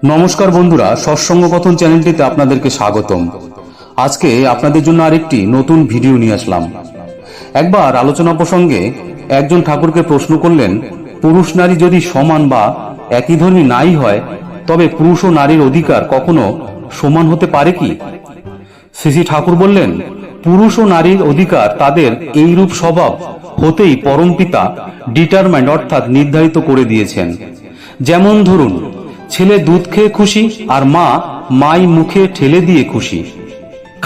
নমস্কার বন্ধুরা, সৎসঙ্গ কথন চ্যানেলটিতে আপনাদেরকে স্বাগতম। আজকে আপনাদের জন্য আরেকটি নতুন ভিডিও নিয়ে আসলাম। একবার আলোচনা প্রসঙ্গে একজন ঠাকুরকে প্রশ্ন করলেন, পুরুষ নারী যদি সমান বা একই ধর্মী নাই হয়, তবে পুরুষ ও নারীর অধিকার কখনো সমান হতে পারে কি? শ্রী ঠাকুর বললেন, পুরুষ ও নারীর অধিকার তাদের এইরূপ স্বভাব হতেই পরমপিতা ডিটারমাইন্ড অর্থাৎ নির্ধারিত করে দিয়েছেন। যেমন ধরুন, ছেলে দুধ খেয়ে খুশি আর মাই মুখে ঠেলে দিয়ে খুশি,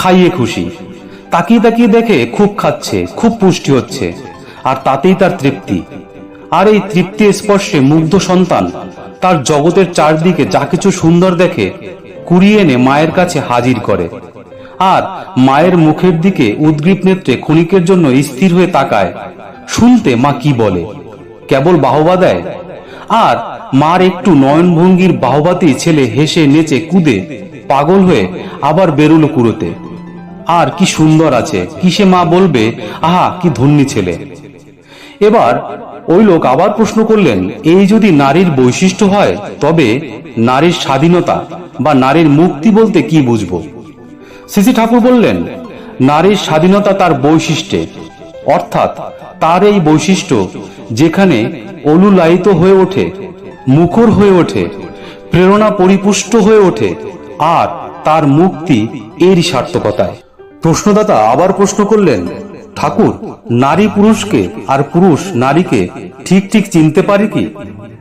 খাইয়ে খুশি। তাকিয়ে তাকিয়ে দেখে খুব খাচ্ছে, খুব পুষ্টি হচ্ছে, আর তাতেই তার তৃপ্তি। আর এই তৃপ্তি স্পর্শে মুগ্ধ সন্তান তার জগতের চারদিকে যা কিছু সুন্দর দেখে কুড়িয়ে এনে মায়ের কাছে হাজির করে, আর মায়ের মুখের দিকে উদ্গ্রীব নেত্রে ক্ষণিকের জন্য স্থির হয়ে তাকায়। শুনতে মা কি বলে? কেবল বাহবা দেয়। আর মার একটু নয়নভঙ্গির বাহবাতেই ছেলে হেসে নেচে কুদে পাগল হয়ে আবার বেরুলো কুড়োতে। আর কি সুন্দর আছে, কিসে মা বলবে, আহা কি ধন্যী ছেলে। এবার ওই লোক আবার প্রশ্ন করলেন, এই যদি নারীর বৈশিষ্ট্য হয়, তবে নারীর স্বাধীনতা বা নারীর মুক্তি বলতে কি বুঝবো? শ্রী ঠাকুর বললেন, নারীর স্বাধীনতা তার বৈশিষ্ট্যে, অর্থাৎ তার এই বৈশিষ্ট্য যেখানে অনুলায়িত হয়ে ওঠে, মুখর হয়ে ওঠে, প্রেরণা পরিপুষ্ট হয়ে ওঠে, আর তার মুক্তি এরই সার্থকতায়। প্রশ্নদাতা আবার প্রশ্ন করলেন, ঠাকুর, নারী পুরুষকে আর পুরুষ নারীকে ঠিক ঠিক চিনতে পারে কি?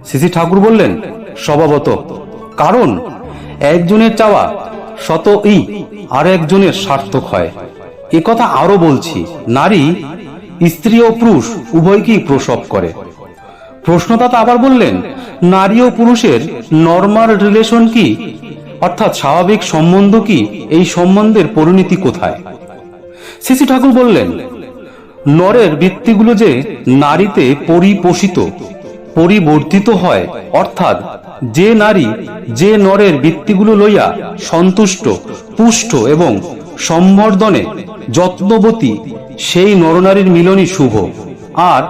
শ্রী ঠাকুর বললেন, স্বভাবত। কারণ একজনের চাওয়া শতই আর একজনের সার্থক হয়। একথা আরো বলছি, নারী স্ত্রী ও পুরুষ উভয়কেই প্রসব করে। প্রশ্নদাতা আবার বললেন, নারী ও পুরুষের নরমাল রিলেশন কি, অর্থাৎ স্বাভাবিক সম্বন্ধ কি? এই সম্বন্ধের পরিণতি কোথায়? শ্রী ঠাকুর বললেন, নরের বৃত্তিগুলো যে নারীতে পরিপোষিত পরিবর্ধিত হয়, অর্থাৎ যে নারী যে নরের বৃত্তিগুলো লইয়া সন্তুষ্ট, পুষ্ট এবং সম্বর্ধনে যত্নবতী, সেই নরনারীর মিলনই শুভ। আর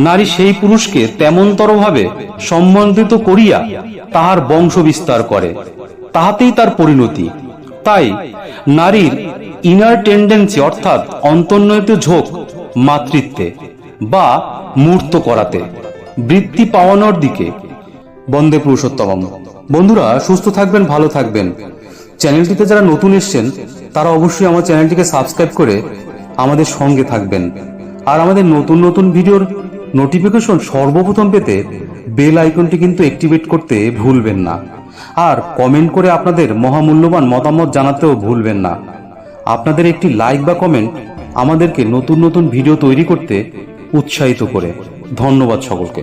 নারী সেই পুরুষকে তেমনতরভাবে সম্বন্ধিত করিয়া তাহার বংশ বিস্তার করে, তাহাতেই তার পরিণতি। তাই নারীর ইনার টেন্ডেন্সি অর্থাৎ অন্তর্নিহিত ঝোঁক মাতৃত্বে বা মূর্ত করাতে, বৃত্তি পাওয়ানোর দিকে। বন্দে পুরুষোত্তমম। বন্ধুরা, সুস্থ থাকবেন, ভালো থাকবেন। চ্যানেলটিতে যারা নতুন এসছেন তারা অবশ্যই আমার চ্যানেলটিকে সাবস্ক্রাইব করে আমাদের সঙ্গে থাকবেন। আর আমাদের নতুন নতুন ভিডিওর নোটিফিকেশন সর্বপ্রথম পেতে বেল আইকনটি কিন্তু অ্যাক্টিভেট করতে ভুলবেন না। আর কমেন্ট করে আপনাদের মহামূল্যবান মতামত জানাতেও ভুলবেন না। আপনাদের একটি লাইক বা কমেন্ট আমাদেরকে নতুন নতুন ভিডিও তৈরি করতে উৎসাহিত করে। ধন্যবাদ সকলকে।